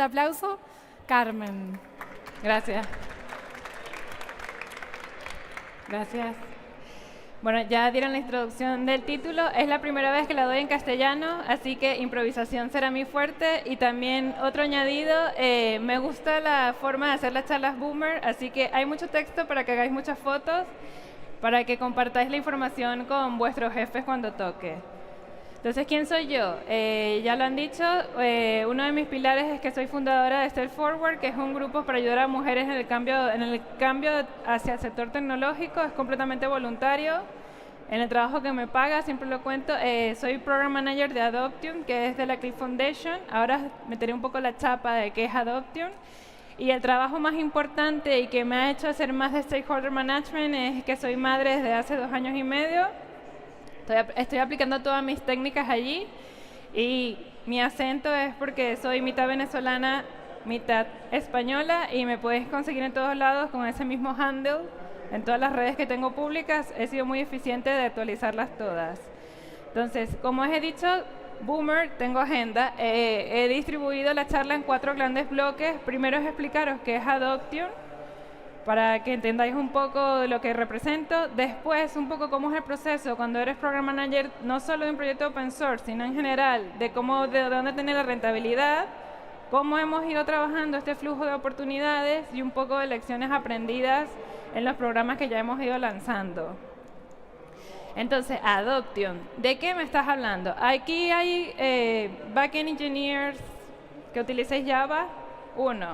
Aplauso, Carmen. Gracias. Gracias. Bueno, ya dieron la introducción del título. Es la primera vez que la doy en castellano, así que improvisación será mi fuerte. Y también otro añadido, me gusta la forma de hacer las charlas boomer, así que hay mucho texto para que hagáis muchas fotos, para que compartáis la información con vuestros jefes cuando toque. Entonces, ¿quién soy yo? Ya lo han dicho, uno de mis pilares es que soy fundadora de Step Forward, que es un grupo para ayudar a mujeres en el cambio hacia el sector tecnológico. Es completamente voluntario. En el trabajo que me paga, siempre lo cuento, soy Program Manager de Adoption, que es de la Cliff Foundation. Ahora meteré un poco la chapa de qué es Adoption. Y el trabajo más importante y que me ha hecho hacer más de Stakeholder Management es que soy madre desde hace 2 años y medio. Estoy aplicando todas mis técnicas allí y mi acento es porque soy mitad venezolana, mitad española y me puedes conseguir en todos lados con ese mismo handle. En todas las redes que tengo públicas he sido muy eficiente de actualizarlas todas. Entonces, como os he dicho, Boomer, tengo agenda. He distribuido la charla en 4 grandes bloques. Primero es explicaros qué es Adoption, para que entendáis un poco de lo que represento. Después, un poco cómo es el proceso cuando eres Program Manager, no solo de un proyecto open source, sino en general, de dónde tener la rentabilidad, cómo hemos ido trabajando este flujo de oportunidades y un poco de lecciones aprendidas en los programas que ya hemos ido lanzando. Entonces, Adoption, ¿de qué me estás hablando? Aquí hay backend engineers que utilicéis Java. 1,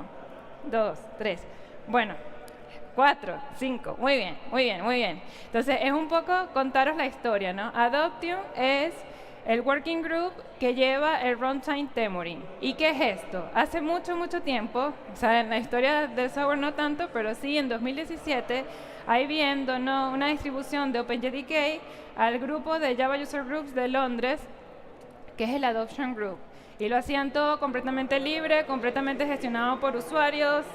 2, 3. Bueno, 4, 5, muy bien, muy bien, muy bien. Entonces, es un poco contaros la historia, ¿no? Adoption es el working group que lleva el runtime Temurin. ¿Y qué es esto? Hace mucho, mucho tiempo, o sea, en la historia del software no tanto, pero sí en 2017, IBM donó una distribución de OpenJDK al grupo de Java User Groups de Londres, que es el Adoption Group. Y lo hacían todo completamente libre, completamente gestionado por usuarios,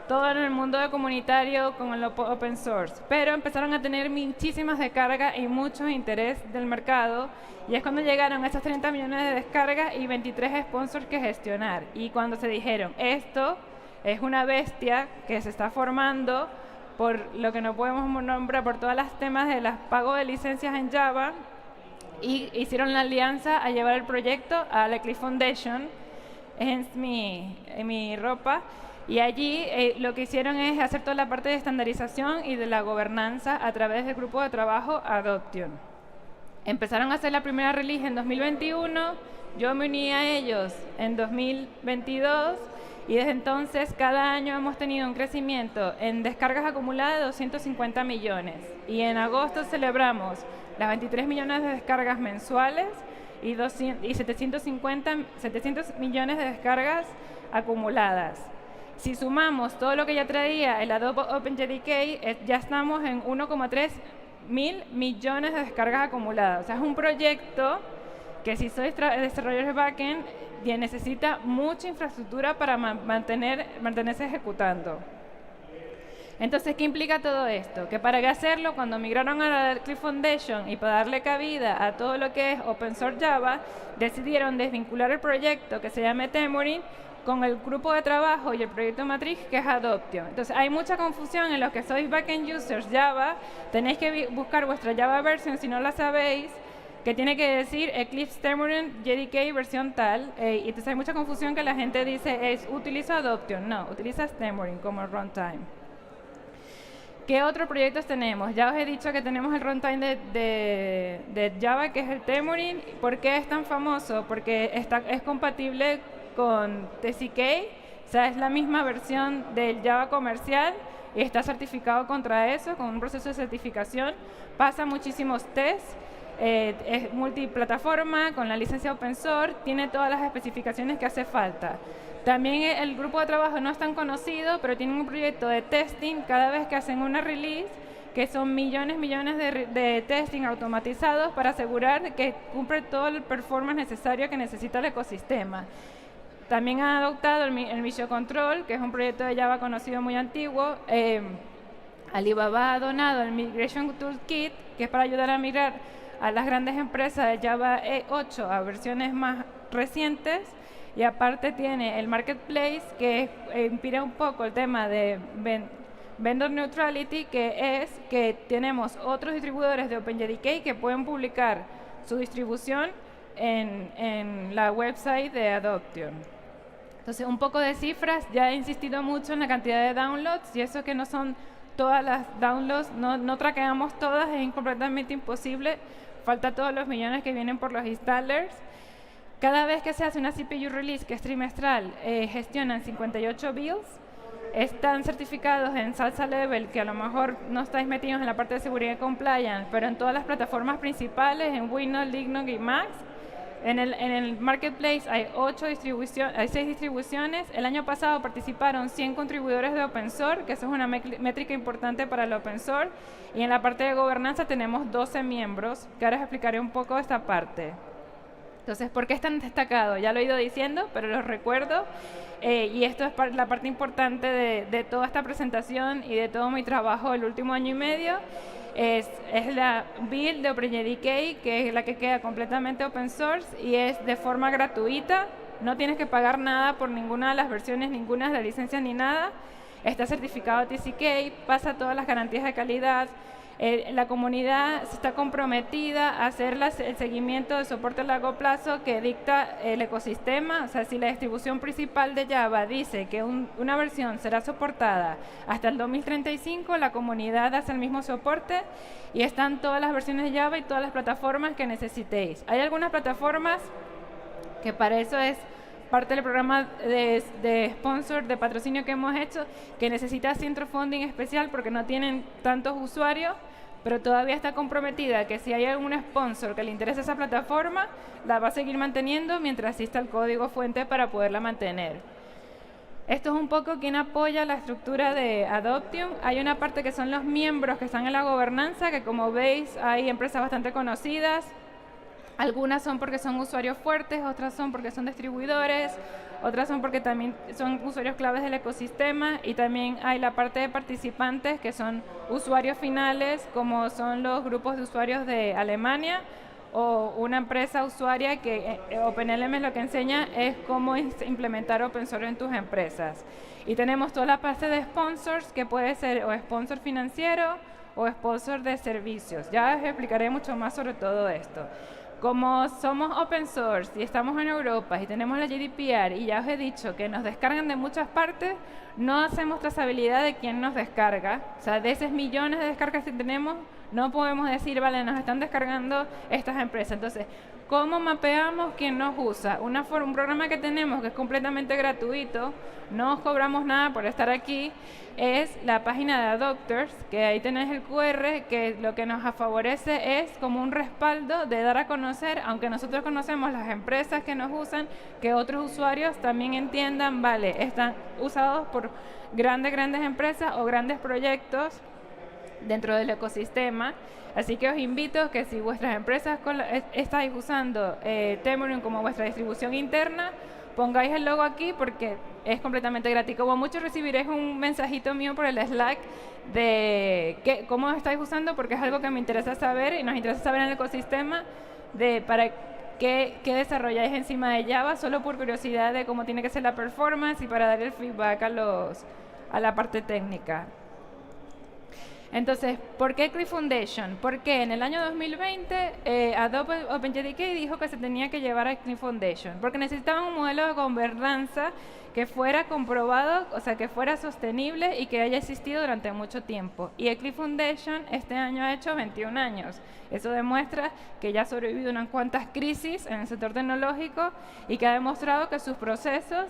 todo en el mundo de comunitario con el open source, pero empezaron a tener muchísimas descargas y mucho interés del mercado, y es cuando llegaron esas 30 millones de descargas y 23 sponsors que gestionar. Y cuando se dijeron, esto es una bestia que se está formando por lo que no podemos nombrar, por todos los temas de los pagos de licencias en Java, y hicieron la alianza a llevar el proyecto a la Cliff Foundation, en mi ropa. Y allí lo que hicieron es hacer toda la parte de estandarización y de la gobernanza a través del grupo de trabajo Adoption. Empezaron a hacer la primera release en 2021, yo me uní a ellos en 2022 y desde entonces cada año hemos tenido un crecimiento en descargas acumuladas de 250 millones. Y en agosto celebramos las 23 millones de descargas mensuales y 700 millones de descargas acumuladas. Si sumamos todo lo que ya traía el Adobe OpenJDK, ya estamos en 1,3 mil millones de descargas acumuladas. O sea, es un proyecto que si sois desarrolladores de backend, necesita mucha infraestructura para mantenerse ejecutando. Entonces, ¿qué implica todo esto? Que para hacerlo, cuando migraron a la Cliff Foundation y para darle cabida a todo lo que es Open Source Java, decidieron desvincular el proyecto que se llama Temurin con el grupo de trabajo y el proyecto matriz que es Adoption. Entonces, hay mucha confusión en los que sois backend users Java. Tenéis que buscar vuestra Java version si no la sabéis, que tiene que decir Eclipse Temurin JDK versión tal. Y entonces hay mucha confusión que la gente dice, utilizo Adoption. No, utilizas Temurin como runtime. ¿Qué otros proyectos tenemos? Ya os he dicho que tenemos el runtime de Java, que es el Temurin. ¿Por qué es tan famoso? Porque es compatible con TCK, o sea, es la misma versión del Java comercial y está certificado contra eso, con un proceso de certificación. Pasa muchísimos tests, es multiplataforma, con la licencia open source, tiene todas las especificaciones que hace falta. También el grupo de trabajo no es tan conocido, pero tiene un proyecto de testing cada vez que hacen una release, que son millones de testing automatizados para asegurar que cumple todo el performance necesario que necesita el ecosistema. También han adoptado el Mission Control, que es un proyecto de Java conocido muy antiguo. Alibaba ha donado el Migration Toolkit, que es para ayudar a migrar a las grandes empresas de Java 8 a versiones más recientes. y aparte tiene el marketplace que inspira un poco el tema de vendor neutrality, que es que tenemos otros distribuidores de OpenJDK que pueden publicar su distribución en la website de Adoption. Entonces, un poco de cifras, ya he insistido mucho en la cantidad de downloads, y eso que no son todas las downloads, no traqueamos todas, es completamente imposible, falta todos los millones que vienen por los installers. Cada vez que se hace una CPU release, que es trimestral, gestionan 58 builds, están certificados en Salsa Level, que a lo mejor no estáis metidos en la parte de seguridad y compliance, pero en todas las plataformas principales, en Windows, Linux y Mac. En el marketplace hay 6 distribuciones. El año pasado participaron 100 contribuidores de open source, que eso es una métrica importante para el open source. Y en la parte de gobernanza tenemos 12 miembros, que ahora os explicaré un poco esta parte. Entonces, ¿por qué es tan destacado? Ya lo he ido diciendo, pero los recuerdo. Y esto es la parte importante de toda esta presentación y de todo mi trabajo el último año y medio. Es la build de OpenJDK, que es la que queda completamente open source y es de forma gratuita. No tienes que pagar nada por ninguna de las versiones, ninguna de las licencias ni nada. Está certificado TCK, pasa todas las garantías de calidad. La comunidad está comprometida a hacer el seguimiento de soporte a largo plazo que dicta el ecosistema. O sea, si la distribución principal de Java dice que una versión será soportada hasta el 2035, la comunidad hace el mismo soporte y están todas las versiones de Java y todas las plataformas que necesitéis. Hay algunas plataformas que para eso es parte del programa de sponsor, de patrocinio que hemos hecho, que necesita centro funding especial porque no tienen tantos usuarios, pero todavía está comprometida que si hay algún sponsor que le interese esa plataforma, la va a seguir manteniendo mientras exista el código fuente para poderla mantener. Esto es un poco quien apoya la estructura de Adoption. Hay una parte que son los miembros que están en la gobernanza, que como veis hay empresas bastante conocidas. Algunas son porque son usuarios fuertes, otras son porque son distribuidores, otras son porque también son usuarios claves del ecosistema, y también hay la parte de participantes que son usuarios finales, como son los grupos de usuarios de Alemania o una empresa usuaria que OpenLM lo que enseña es cómo implementar open source en tus empresas. Y tenemos toda la parte de sponsors, que puede ser o sponsor financiero o sponsor de servicios. Ya os explicaré mucho más sobre todo esto. Como somos open source y estamos en Europa y tenemos la GDPR y ya os he dicho que nos descargan de muchas partes, no hacemos trazabilidad de quién nos descarga. O sea, de esos millones de descargas que tenemos, no podemos decir, vale, nos están descargando estas empresas. Entonces, ¿cómo mapeamos quién nos usa? Un programa que tenemos que es completamente gratuito, no os cobramos nada por estar aquí, es la página de Adopters, que ahí tenéis el QR, que lo que nos favorece es como un respaldo de dar a conocer, aunque nosotros conocemos las empresas que nos usan, que otros usuarios también entiendan, vale, están usados por grandes empresas o grandes proyectos dentro del ecosistema. Así que os invito que si vuestras empresas estáis usando Temurium como vuestra distribución interna, pongáis el logo aquí porque es completamente gratis. Como muchos recibiréis un mensajito mío por el Slack de cómo estáis usando, porque es algo que me interesa saber y nos interesa saber en el ecosistema para qué desarrolláis encima de Java, solo por curiosidad de cómo tiene que ser la performance y para dar el feedback a la parte técnica. Entonces, ¿por qué CLI Foundation? Porque en el año 2020 Adobe OpenJDK dijo que se tenía que llevar a CLI Foundation, porque necesitaban un modelo de gobernanza que fuera comprobado, o sea, que fuera sostenible y que haya existido durante mucho tiempo. Y CLI Foundation este año ha hecho 21 años. Eso demuestra que ya ha sobrevivido unas cuantas crisis en el sector tecnológico y que ha demostrado que sus procesos,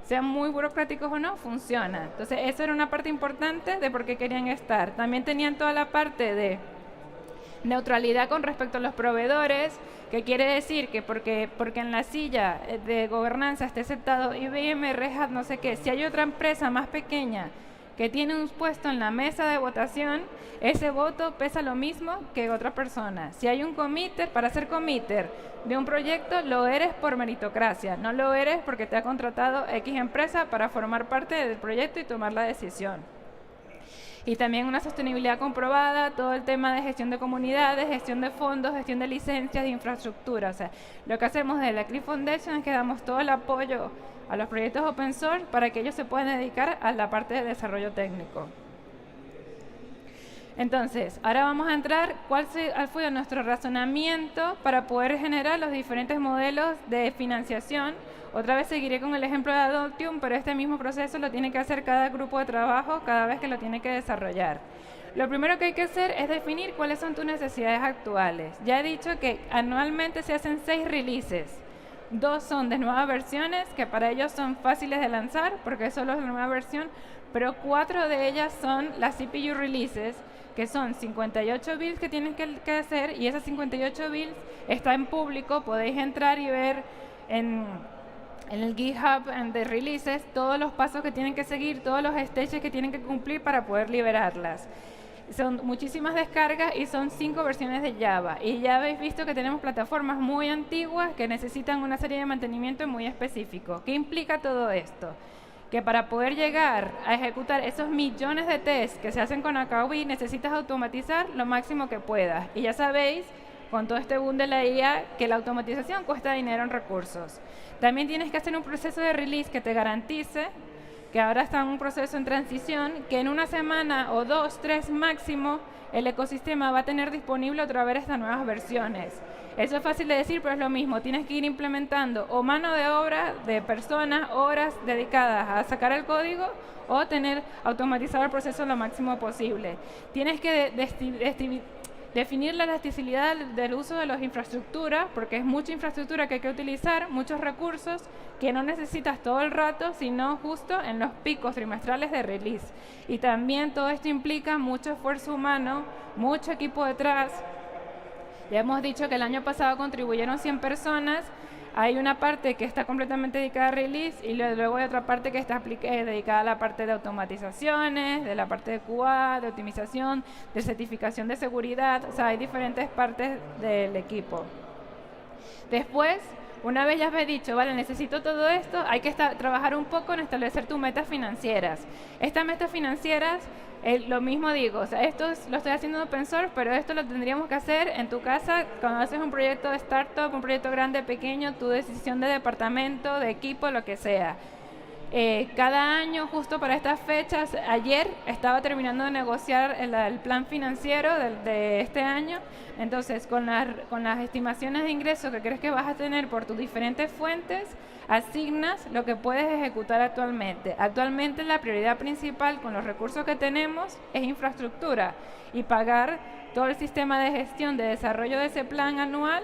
sean muy burocráticos o no, funcionan. Entonces, eso era una parte importante de por qué querían estar. También tenían toda la parte de neutralidad con respecto a los proveedores, que quiere decir que porque en la silla de gobernanza esté aceptado IBM, Red Hat, no sé qué, si hay otra empresa más pequeña que tiene un puesto en la mesa de votación, ese voto pesa lo mismo que otra persona. Si hay un committer, para ser committer de un proyecto, lo eres por meritocracia, no lo eres porque te ha contratado X empresa para formar parte del proyecto y tomar la decisión. Y también una sostenibilidad comprobada, todo el tema de gestión de comunidades, gestión de fondos, gestión de licencias, de infraestructura. O sea, lo que hacemos de la CRIF Foundation es que damos todo el apoyo a los proyectos open source para que ellos se puedan dedicar a la parte de desarrollo técnico. Entonces, ahora vamos a entrar cuál fue nuestro razonamiento para poder generar los diferentes modelos de financiación. Otra vez seguiré con el ejemplo de Adoptium, pero este mismo proceso lo tiene que hacer cada grupo de trabajo cada vez que lo tiene que desarrollar. Lo primero que hay que hacer es definir cuáles son tus necesidades actuales. Ya he dicho que anualmente se hacen 6 releases. 2 son de nuevas versiones, que para ellos son fáciles de lanzar, porque es solo la nueva versión, pero 4 de ellas son las CPU releases, que son 58 builds que tienen que hacer, y esas 58 builds está en público, podéis entrar y ver en el GitHub de releases todos los pasos que tienen que seguir, todos los stages que tienen que cumplir para poder liberarlas. Son muchísimas descargas y son 5 versiones de Java. Y ya habéis visto que tenemos plataformas muy antiguas que necesitan una serie de mantenimiento muy específico. ¿Qué implica todo esto? Que para poder llegar a ejecutar esos millones de tests que se hacen con Akawi, necesitas automatizar lo máximo que puedas. Y ya sabéis, con todo este boom de la IA, que la automatización cuesta dinero en recursos. También tienes que hacer un proceso de release que te garantice que ahora está en un proceso en transición, que en una semana o 2, 3 máximo, el ecosistema va a tener disponible otra vez estas nuevas versiones. Eso es fácil de decir, pero es lo mismo. Tienes que ir implementando o mano de obra de personas, horas dedicadas a sacar el código, o tener automatizado el proceso lo máximo posible. Tienes que definir la elasticidad del uso de las infraestructuras, porque es mucha infraestructura que hay que utilizar, muchos recursos que no necesitas todo el rato, sino justo en los picos trimestrales de release. Y también todo esto implica mucho esfuerzo humano, mucho equipo detrás. Ya hemos dicho que el año pasado contribuyeron 100 personas. Hay una parte que está completamente dedicada a release y luego hay otra parte que está dedicada a la parte de automatizaciones, de la parte de QA, de optimización, de certificación de seguridad. O sea, hay diferentes partes del equipo. Después, una vez ya me he dicho, vale, necesito todo esto, hay que trabajar un poco en establecer tus metas financieras. Estas metas financieras, lo mismo digo, o sea, esto lo estoy haciendo en open source, pero esto lo tendríamos que hacer en tu casa cuando haces un proyecto de startup, un proyecto grande, pequeño, tu decisión de departamento, de equipo, lo que sea. Cada año, justo para estas fechas, ayer estaba terminando de negociar el plan financiero de este año. Entonces, con las estimaciones de ingresos que crees que vas a tener por tus diferentes fuentes, asignas lo que puedes ejecutar actualmente. Actualmente la prioridad principal con los recursos que tenemos es infraestructura y pagar todo el sistema de gestión de desarrollo de ese plan anual,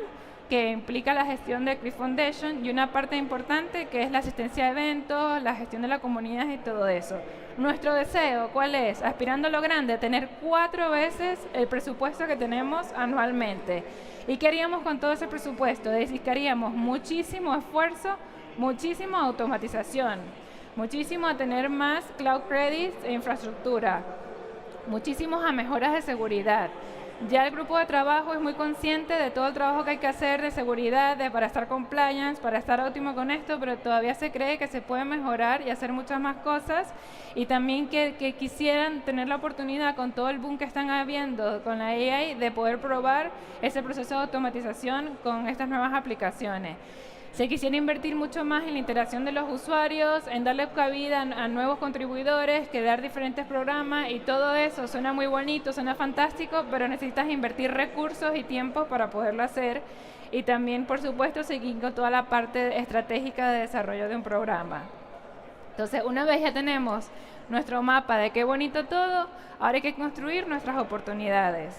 que implica la gestión de CRIF Foundation, y una parte importante que es la asistencia a eventos, la gestión de la comunidad y todo eso. Nuestro deseo, ¿cuál es? Aspirando a lo grande, tener 4 veces el presupuesto que tenemos anualmente. ¿Y qué haríamos con todo ese presupuesto? Dedicaríamos muchísimo esfuerzo, muchísima automatización, muchísimo a tener más cloud credits e infraestructura, muchísimos a mejoras de seguridad. Ya el grupo de trabajo es muy consciente de todo el trabajo que hay que hacer de seguridad, para estar compliance, para estar óptimo con esto, pero todavía se cree que se puede mejorar y hacer muchas más cosas, y también que quisieran tener la oportunidad, con todo el boom que están habiendo con la AI, de poder probar ese proceso de automatización con estas nuevas aplicaciones. Se quisiera invertir mucho más en la interacción de los usuarios, en darle cabida a nuevos contribuidores, crear diferentes programas, y todo eso suena muy bonito, suena fantástico, pero necesitas invertir recursos y tiempo para poderlo hacer, y también, por supuesto, seguir con toda la parte estratégica de desarrollo de un programa. Entonces, una vez ya tenemos nuestro mapa de qué bonito todo, ahora hay que construir nuestras oportunidades.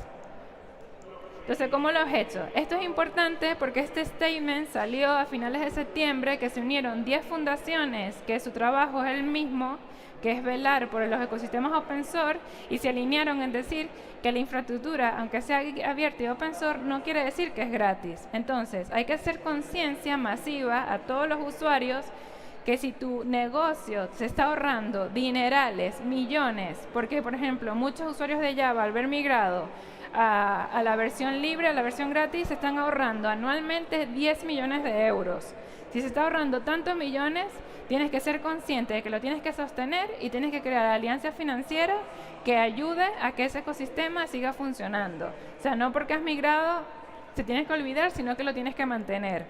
Entonces, ¿cómo lo he hecho? Esto es importante porque este statement salió a finales de septiembre, que se unieron 10 fundaciones, que su trabajo es el mismo, que es velar por los ecosistemas open source, y se alinearon en decir que la infraestructura, aunque sea abierta y open source, no quiere decir que es gratis. Entonces, hay que hacer conciencia masiva a todos los usuarios que si tu negocio se está ahorrando dinerales, millones, porque, por ejemplo, muchos usuarios de Java, al ver migrado a la versión libre, a la versión gratis, se están ahorrando anualmente 10 millones de euros. Si se está ahorrando tantos millones, tienes que ser consciente de que lo tienes que sostener y tienes que crear alianzas financieras que ayude a que ese ecosistema siga funcionando. O sea, no porque has migrado se tienes que olvidar, sino que lo tienes que mantener.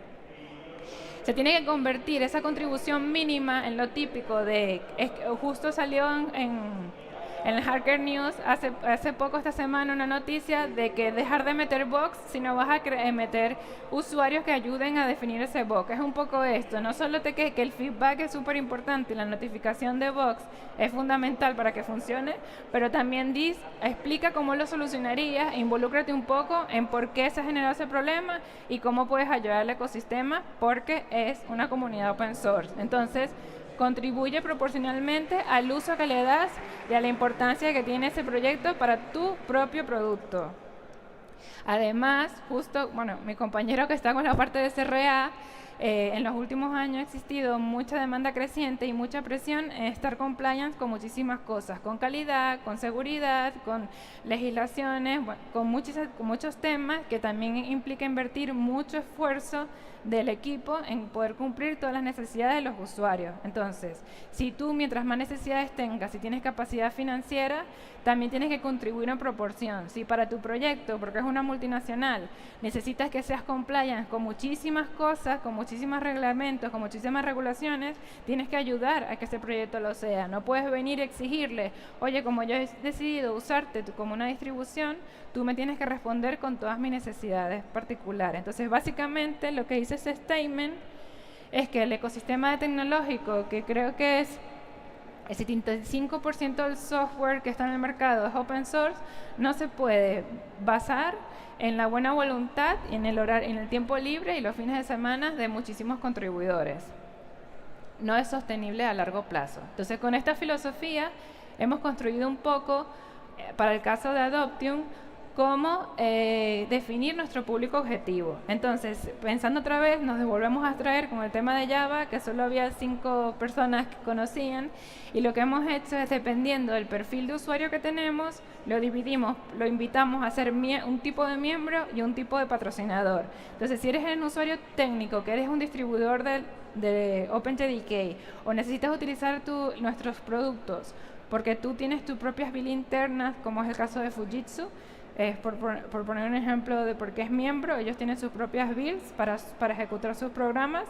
Se tiene que convertir esa contribución mínima en lo típico de... justo salió en el Hacker News hace poco esta semana una noticia de que dejar de meter box, sino vas a meter usuarios que ayuden a definir ese box. Es un poco esto, no solo que el feedback es súper importante y la notificación de box es fundamental para que funcione, pero también explica cómo lo solucionarías, involúcrate un poco en por qué se ha generado ese problema y cómo puedes ayudar al ecosistema, porque es una comunidad open source. Entonces, contribuye proporcionalmente al uso que le das y a la importancia que tiene ese proyecto para tu propio producto. Además, justo, mi compañero que está con la parte de CRA, en los últimos años ha existido mucha demanda creciente y mucha presión en estar compliant con muchísimas cosas, con calidad, con seguridad, con legislaciones, con muchos temas que también implica invertir mucho esfuerzo del equipo en poder cumplir todas las necesidades de los usuarios. Entonces, si tú mientras más necesidades tengas, si tienes capacidad financiera, también tienes que contribuir en proporción. Si para tu proyecto, porque es una multinacional, necesitas que seas compliant con muchísimas cosas, con muchísimos reglamentos, con muchísimas regulaciones, tienes que ayudar a que ese proyecto lo sea. No puedes venir y exigirle, oye, como yo he decidido usarte como una distribución, tú me tienes que responder con todas mis necesidades particulares. Entonces, básicamente, lo que dice ese statement es que el ecosistema tecnológico, que creo que es el 75% del software que está en el mercado es open source, no se puede basar en la buena voluntad y en el tiempo libre y los fines de semana de muchísimos contribuidores. No es sostenible a largo plazo. Entonces, con esta filosofía hemos construido un poco, para el caso de Adoptium, cómo definir nuestro público objetivo. Entonces, pensando otra vez, nos devolvemos a traer con el tema de Java, que solo había 5 personas que conocían, y lo que hemos hecho es, dependiendo del perfil de usuario que tenemos, lo dividimos, lo invitamos a ser un tipo de miembro y un tipo de patrocinador. Entonces, si eres un usuario técnico, que eres un distribuidor de OpenJDK, o necesitas utilizar nuestros productos, porque tú tienes tus propias builds internas, como es el caso de Fujitsu, por poner un ejemplo de por qué es miembro, ellos tienen sus propias builds para ejecutar sus programas.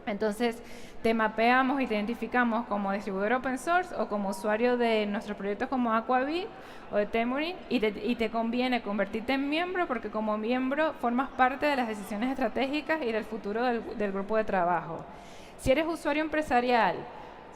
Entonces, te mapeamos y te identificamos como distribuidor open source o como usuario de nuestros proyectos como Aquabit o de Temurin, y te conviene convertirte en miembro, porque como miembro formas parte de las decisiones estratégicas y del futuro del grupo de trabajo. Si eres usuario empresarial,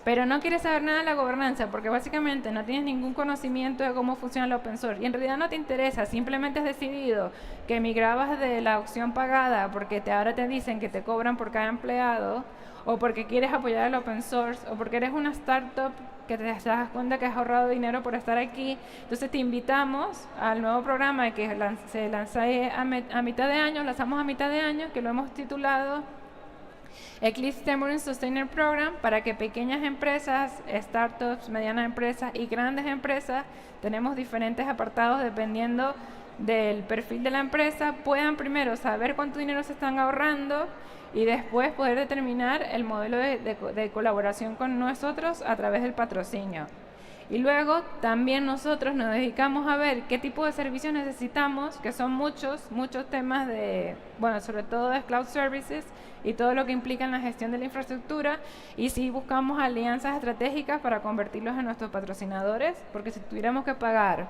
pero no quieres saber nada de la gobernanza, porque básicamente no tienes ningún conocimiento de cómo funciona el open source y en realidad no te interesa, simplemente has decidido que migrabas de la opción pagada porque ahora te dicen que te cobran por cada empleado, o porque quieres apoyar el open source, o porque eres una startup que te das cuenta que has ahorrado dinero por estar aquí. Entonces te invitamos al nuevo programa que se lanza a mitad de año, lanzamos a mitad de año, que lo hemos titulado Eclipse Temurin Sustainer Program, para que pequeñas empresas, startups, medianas empresas y grandes empresas, tenemos diferentes apartados dependiendo del perfil de la empresa, puedan primero saber cuánto dinero se están ahorrando y después poder determinar el modelo de colaboración con nosotros a través del patrocinio. Y luego también nosotros nos dedicamos a ver qué tipo de servicios necesitamos, que son muchos temas sobre todo de cloud services y todo lo que implica en la gestión de la infraestructura, y sí buscamos alianzas estratégicas para convertirlos en nuestros patrocinadores, porque si tuviéramos que pagar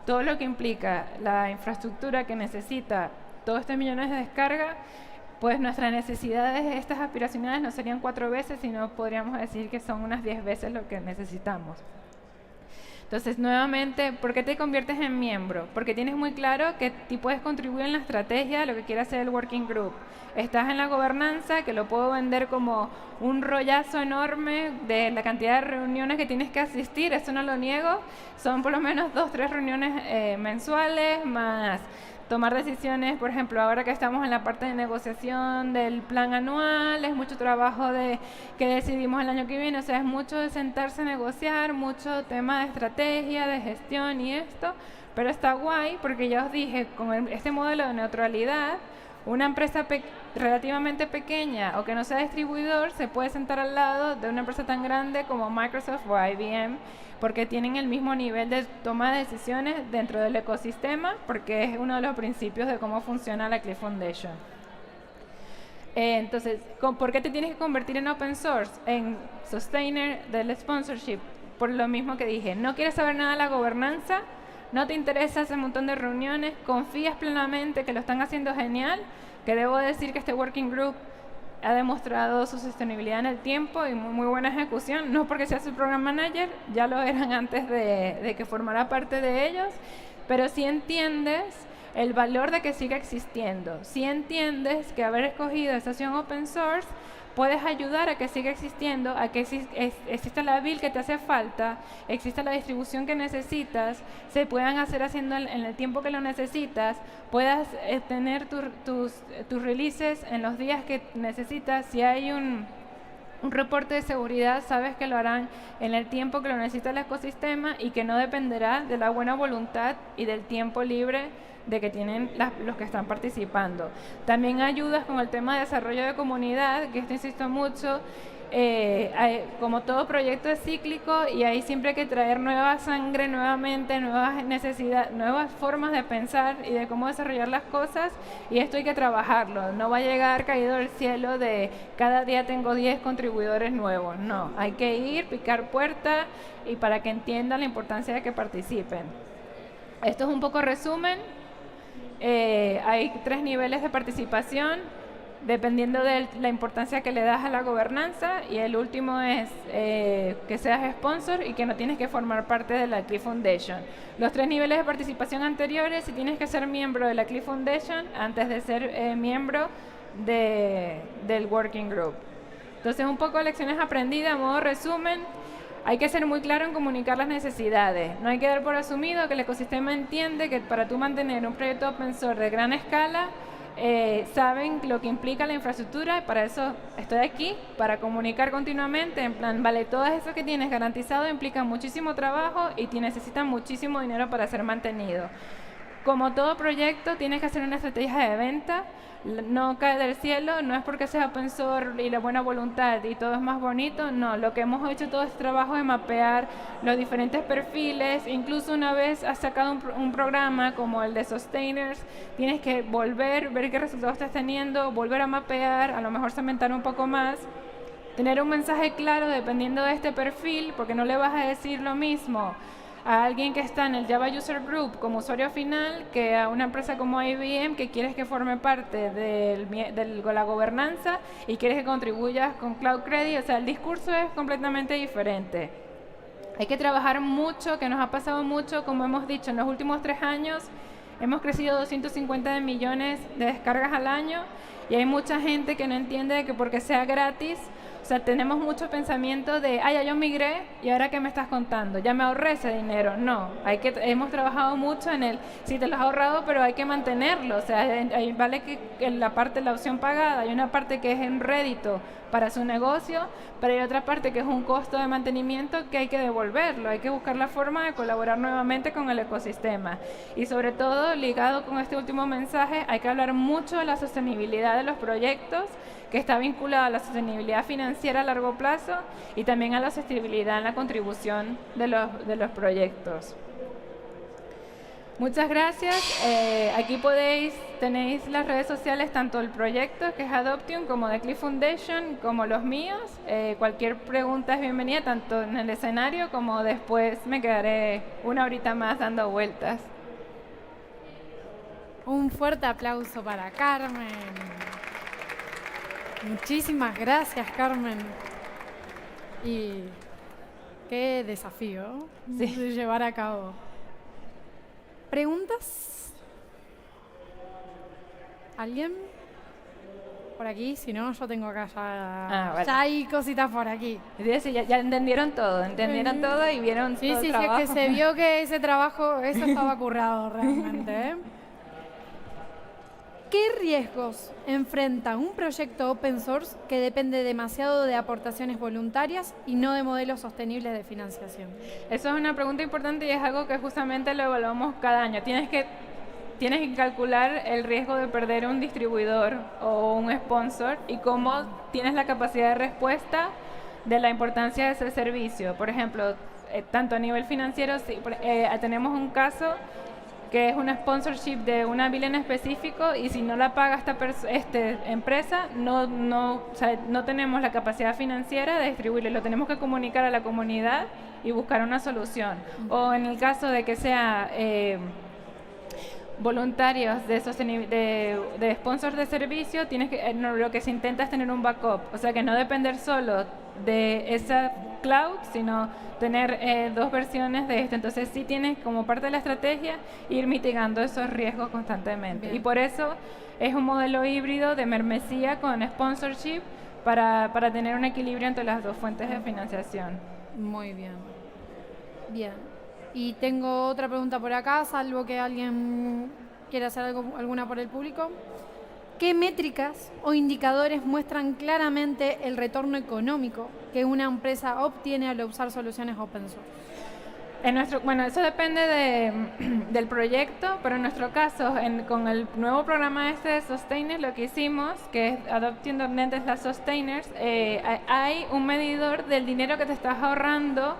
todo lo que implica la infraestructura que necesita todos estos millones de descargas, pues nuestras necesidades, estas aspiracionales, no serían 4 veces, sino podríamos decir que son unas 10 veces lo que necesitamos. Entonces, nuevamente, ¿por qué te conviertes en miembro? Porque tienes muy claro que tú puedes contribuir en la estrategia de lo que quiere hacer el working group. Estás en la gobernanza, que lo puedo vender como un rollazo enorme de la cantidad de reuniones que tienes que asistir, eso no lo niego. Son por lo menos 2 o 3 reuniones mensuales, más tomar decisiones. Por ejemplo, ahora que estamos en la parte de negociación del plan anual, es mucho trabajo de que decidimos el año que viene, o sea, es mucho de sentarse a negociar, mucho tema de estrategia, de gestión y esto, pero está guay porque ya os dije, con este modelo de neutralidad una empresa relativamente pequeña o que no sea distribuidor se puede sentar al lado de una empresa tan grande como Microsoft o IBM, porque tienen el mismo nivel de toma de decisiones dentro del ecosistema, porque es uno de los principios de cómo funciona la Cliff Foundation. Entonces, ¿por qué te tienes que convertir en open source, en sustainer del sponsorship? Por lo mismo que dije, no quieres saber nada de la gobernanza, no te interesa ese montón de reuniones, confías plenamente que lo están haciendo genial, que debo decir que este working group ha demostrado su sostenibilidad en el tiempo y muy buena ejecución, no porque sea su program manager, ya lo eran antes de que formara parte de ellos, pero sí entiendes el valor de que siga existiendo, sí entiendes que haber escogido esta opción open source puedes ayudar a que siga existiendo, a que exista la build que te hace falta, exista la distribución que necesitas, se puedan hacer haciendo en el tiempo que lo necesitas, puedas tener tus releases en los días que necesitas. Si hay un reporte de seguridad, sabes que lo harán en el tiempo que lo necesita el ecosistema y que no dependerá de la buena voluntad y del tiempo libre de que tienen los que están participando. También ayudas con el tema de desarrollo de comunidad, que esto insisto mucho, como todo proyecto es cíclico y ahí siempre hay que traer nueva sangre, nuevamente, nuevas necesidades, nuevas formas de pensar y de cómo desarrollar las cosas, y esto hay que trabajarlo, no va a llegar caído del cielo de cada día tengo 10 contribuidores nuevos, no, hay que ir, picar puerta y para que entiendan la importancia de que participen. Esto es un poco resumen. Hay 3 niveles de participación dependiendo de la importancia que le das a la gobernanza, y el último es que seas sponsor y que no tienes que formar parte de la Cliff Foundation. Los 3 niveles de participación anteriores, si tienes que ser miembro de la Cliff Foundation antes de ser miembro del Working Group. Entonces, un poco lecciones aprendidas, a modo resumen. Hay que ser muy claro en comunicar las necesidades. No hay que dar por asumido que el ecosistema entiende que para tú mantener un proyecto open source de gran escala, saben lo que implica la infraestructura, y para eso estoy aquí, para comunicar continuamente, en plan, vale, todo eso que tienes garantizado implica muchísimo trabajo y te necesitan muchísimo dinero para ser mantenido. Como todo proyecto, tienes que hacer una estrategia de venta, no cae del cielo, no es porque sea open source y la buena voluntad y todo es más bonito, no, lo que hemos hecho todo este trabajo de mapear los diferentes perfiles, incluso una vez has sacado un programa como el de Sustainers, tienes que volver, ver qué resultados estás teniendo, volver a mapear, a lo mejor segmentar un poco más, tener un mensaje claro dependiendo de este perfil, porque no le vas a decir lo mismo a alguien que está en el Java User Group como usuario final que a una empresa como IBM que quieres que forme parte de la gobernanza y quieres que contribuyas con Cloud Credit. O sea, el discurso es completamente diferente. Hay que trabajar mucho, que nos ha pasado mucho, como hemos dicho, en los últimos 3 años hemos crecido 250 millones de descargas al año y hay mucha gente que no entiende que porque sea gratis. O sea, tenemos mucho pensamiento de, ya yo migré y ahora ¿qué me estás contando? Ya me ahorré ese dinero. No, hemos trabajado mucho en el, sí te lo has ahorrado, pero hay que mantenerlo. O sea, vale que en la parte de la opción pagada, hay una parte que es en rédito para su negocio, pero hay otra parte que es un costo de mantenimiento que hay que devolverlo. Hay que buscar la forma de colaborar nuevamente con el ecosistema. Y sobre todo, ligado con este último mensaje, hay que hablar mucho de la sostenibilidad de los proyectos, que está vinculada a la sostenibilidad financiera a largo plazo y también a la sostenibilidad en la contribución de los proyectos. Muchas gracias. Aquí tenéis las redes sociales, tanto el proyecto, que es Adoptium, como de Cliff Foundation, como los míos. Cualquier pregunta es bienvenida, tanto en el escenario como después me quedaré una horita más dando vueltas. Un fuerte aplauso para Carmen. Muchísimas gracias, Carmen. Y qué desafío de llevar a cabo. ¿Preguntas? ¿Alguien? Por aquí, si no, yo tengo acá ya, vale. Ya hay cositas por aquí. Ya entendieron todo y vieron todo el trabajo. Sí, es que se vio que ese trabajo, eso estaba currado realmente, ¿eh? ¿Qué riesgos enfrenta un proyecto open source que depende demasiado de aportaciones voluntarias y no de modelos sostenibles de financiación? Eso es una pregunta importante y es algo que justamente lo evaluamos cada año. Tienes que tienes que calcular el riesgo de perder un distribuidor o un sponsor y cómo tienes la capacidad de respuesta de la importancia de ese servicio. Por ejemplo, tanto a nivel financiero, tenemos un caso que es una sponsorship de una bill en específico y si no la paga esta empresa, o sea, no tenemos la capacidad financiera de distribuirlo, lo tenemos que comunicar a la comunidad y buscar una solución. O en el caso de que sea voluntarios de sponsors de servicio, lo que se intenta es tener un backup, o sea que no depender solo de esa cloud, sino tener dos versiones de esto. Entonces sí tienes como parte de la estrategia ir mitigando esos riesgos constantemente. Bien. Y por eso es un modelo híbrido de membresía con sponsorship para tener un equilibrio entre las dos fuentes de financiación. Muy bien. Bien. Y tengo otra pregunta por acá, salvo que alguien quiera hacer alguna por el público. ¿Qué métricas o indicadores muestran claramente el retorno económico que una empresa obtiene al usar soluciones open source? Bueno, eso depende del proyecto, pero en nuestro caso, con el nuevo programa de Sustainers, lo que hicimos, que es Adopting.net es la Sustainers, hay un medidor del dinero que te estás ahorrando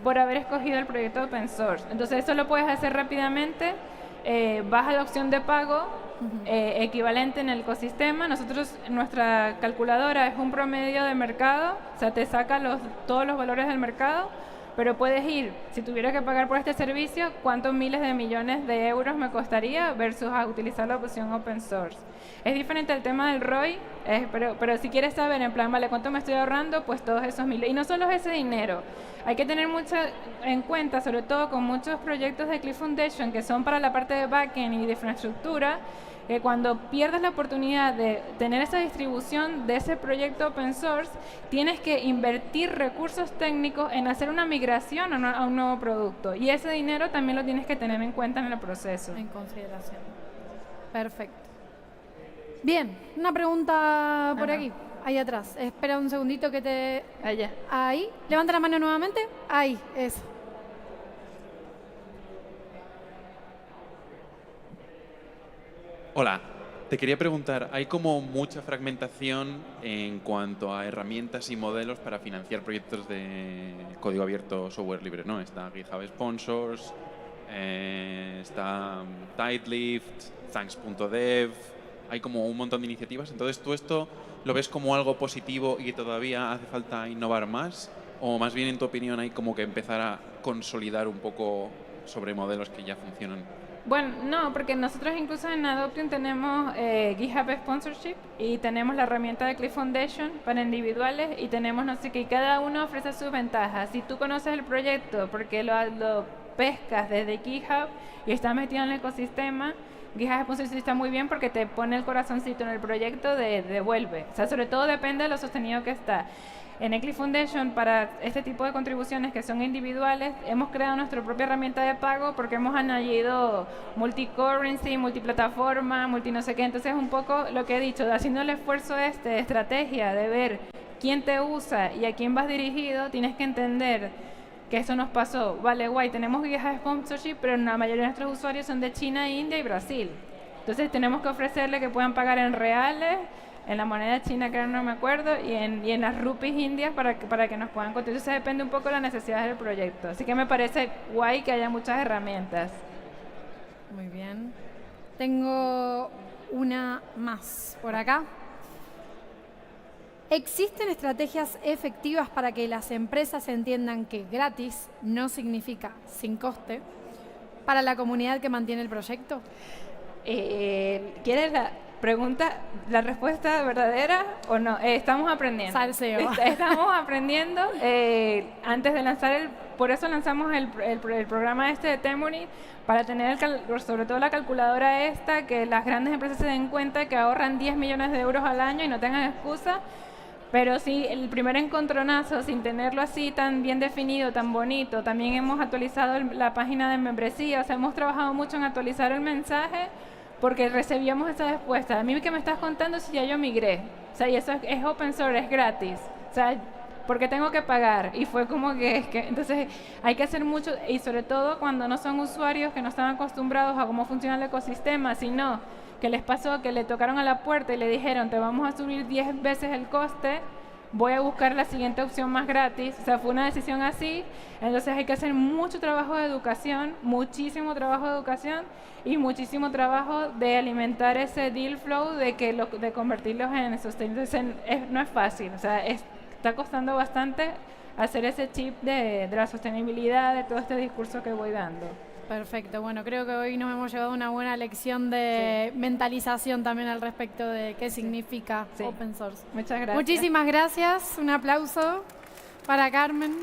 por haber escogido el proyecto open source. Entonces eso lo puedes hacer rápidamente, vas a la opción de pago equivalente en el ecosistema. Nuestra calculadora es un promedio de mercado, o sea, te saca todos los valores del mercado, pero puedes ir, si tuviera que pagar por este servicio, cuántos miles de millones de euros me costaría versus a utilizar la opción open source. Es diferente el tema del ROI, pero si quieres saber en plan, vale, ¿cuánto me estoy ahorrando? Pues todos esos miles. Y no solo es ese dinero, hay que tener mucho en cuenta, sobre todo con muchos proyectos de Cliff Foundation que son para la parte de backend y de infraestructura, que cuando pierdas la oportunidad de tener esa distribución de ese proyecto open source, tienes que invertir recursos técnicos en hacer una migración a un nuevo producto. Y ese dinero también lo tienes que tener en cuenta en el proceso. En consideración. Perfecto. Bien, una pregunta por aquí, ahí atrás. Espera un segundito que te... Allá. Ahí. Levanta la mano nuevamente. Ahí, eso. Hola, te quería preguntar, hay como mucha fragmentación en cuanto a herramientas y modelos para financiar proyectos de código abierto, software libre, ¿no? Está GitHub Sponsors, está Tidelift, Thanks.dev, hay como un montón de iniciativas. Entonces, ¿tú esto lo ves como algo positivo y que todavía hace falta innovar más? ¿O más bien, en tu opinión, hay como que empezar a consolidar un poco sobre modelos que ya funcionan? Bueno, no, porque nosotros incluso en Adoption tenemos GitHub Sponsorship y tenemos la herramienta de Cliff Foundation para individuales y tenemos, no sé qué, cada uno ofrece sus ventajas. Si tú conoces el proyecto porque lo pescas desde GitHub y estás metido en el ecosistema, GitHub Sponsorship está muy bien porque te pone el corazoncito en el proyecto de devuelve. O sea, sobre todo depende de lo sostenido que está. En Cliff Foundation, para este tipo de contribuciones que son individuales, hemos creado nuestra propia herramienta de pago porque hemos añadido multi-currency, multiplataforma, multi no sé qué. Entonces, un poco lo que he dicho, haciendo el esfuerzo de estrategia de ver quién te usa y a quién vas dirigido, tienes que entender que eso nos pasó. Vale, guay, tenemos GitHub Sponsorship, pero la mayoría de nuestros usuarios son de China, India y Brasil. Entonces, tenemos que ofrecerle que puedan pagar en reales, en la moneda china, que no me acuerdo, y en las rupees indias para que nos puedan contribuir. Entonces depende un poco de las necesidades del proyecto. Así que me parece guay que haya muchas herramientas. Muy bien. Tengo una más por acá. ¿Existen estrategias efectivas para que las empresas entiendan que gratis no significa sin coste para la comunidad que mantiene el proyecto? ¿Quieres la respuesta verdadera o no? Estamos aprendiendo. Salseo. Estamos aprendiendo. Antes de lanzar por eso lanzamos el programa de Temunit, para tener sobre todo la calculadora esta, que las grandes empresas se den cuenta que ahorran 10 millones de euros al año y no tengan excusa. Pero sí, el primer encontronazo, sin tenerlo así tan bien definido, tan bonito, también hemos actualizado la página de membresía, o sea, hemos trabajado mucho en actualizar el mensaje, porque recibíamos esa respuesta. A mí, ¿qué me estás contando si ya yo migré? O sea, y eso es open source, es gratis. O sea, porque tengo que pagar. Y fue como entonces hay que hacer mucho, y sobre todo cuando no son usuarios que no están acostumbrados a cómo funciona el ecosistema, sino que les pasó que le tocaron a la puerta y le dijeron, te vamos a subir 10 veces el coste, voy a buscar la siguiente opción más gratis. O sea, fue una decisión así. Entonces hay que hacer mucho trabajo de educación, muchísimo trabajo de educación y muchísimo trabajo de alimentar ese deal flow de convertirlos en sostenibles. No es fácil, o sea, está costando bastante hacer ese chip de la sostenibilidad, de todo este discurso que voy dando. Perfecto, bueno, creo que hoy nos hemos llevado una buena lección de mentalización también al respecto de qué significa Open Source. Muchas gracias. Muchísimas gracias, un aplauso para Carmen.